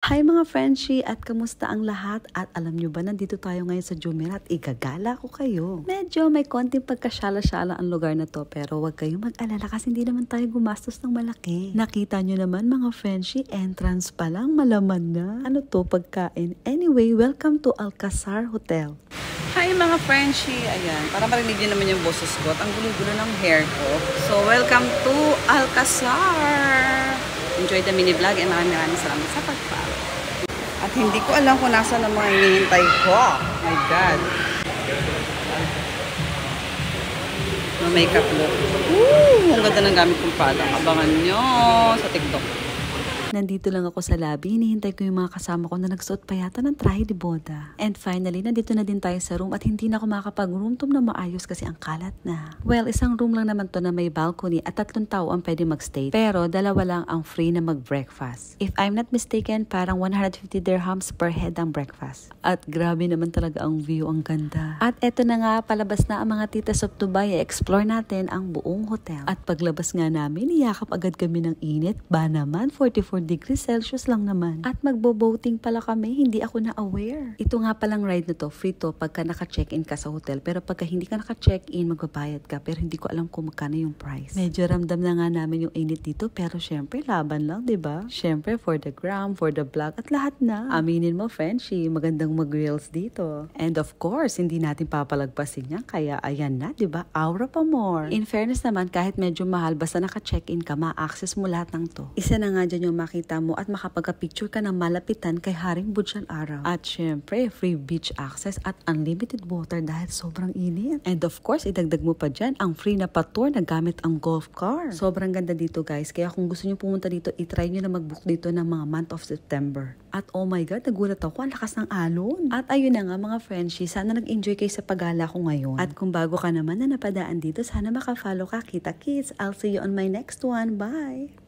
Hi mga Frenchie at kamusta ang lahat? At alam nyo ba, nandito tayo ngayon sa Jumeirah at igagala ko kayo. Medyo may konting pagkasyala-syala ang lugar na to pero wag kayong mag-alala kasi hindi naman tayo gumastos ng malaki. Nakita nyo naman mga Frenchie, entrance pa lang malaman na. Ano to, pagkain? Anyway, welcome to Alcazar Hotel. Hi mga Frenchie! Ayan, para marinig nyo naman yung boses ko at ang gulo-gulo ng hair ko. So welcome to Alcazar! Enjoy the mini vlog and maraming salamat sa pag-follow. At hindi ko alam kung nasa ng mga hinihintay ko. My God. Ma-makeup look. Ang ganda ng gamit kong product. Abangan nyo sa TikTok. Nandito lang ako sa lobby, hinihintay ko yung mga kasama ko na nagsuot pa yata ng trahe de boda. And finally, nandito na din tayo sa room at hindi na ako makakapag-room tour na maayos kasi ang kalat na. Well, isang room lang naman to na may balcony at 3 tao ang pwede magstay. Pero 2 lang ang free na mag-breakfast. If I'm not mistaken, parang 150 dirhams per head ang breakfast. At grabe naman talaga ang view, ang ganda. At eto na nga, palabas na ang mga titas of Dubai. Explore natin ang buong hotel. At paglabas nga namin, niyakap agad kami ng init. Ba naman, 44 degrees Celsius lang naman. At magbo-boating pala kami, hindi ako na-aware. Ito nga palang ride na to, free to pagka naka-check-in ka sa hotel. Pero pagka hindi ka naka-check-in, magbabayad ka. Pero hindi ko alam kung magkano yung price. Medyo ramdam na nga namin yung init dito, pero syempre, laban lang, diba? Syempre, for the gram, for the vlog, at lahat na. Aminin mo, Frenchie, magandang mag-reels dito. And of course, hindi natin papalagpasin yan, kaya ayan na, diba? Aura pa more. In fairness naman, kahit medyo mahal, basta naka-check-in ka, ma-access mo lahat ng to. Isa na nga dyan yung makita mo at makapagka-picture ka ng malapitan kay Haring Burj Al Arab. At syempre, free beach access at unlimited water dahil sobrang init. And of course, idagdag mo pa dyan ang free na pa-tour na gamit ang golf car. Sobrang ganda dito guys, kaya kung gusto nyo pumunta dito, itry nyo na mag-book dito ng mga month of September. At oh my God, nagulat ako, ang lakas ng alon. At ayun na nga mga Frenchie, sana nag-enjoy kayo sa paggala ko ngayon. At kung bago ka naman na napadaan dito, sana maka-follow ka. Kita kids, I'll see you on my next one. Bye!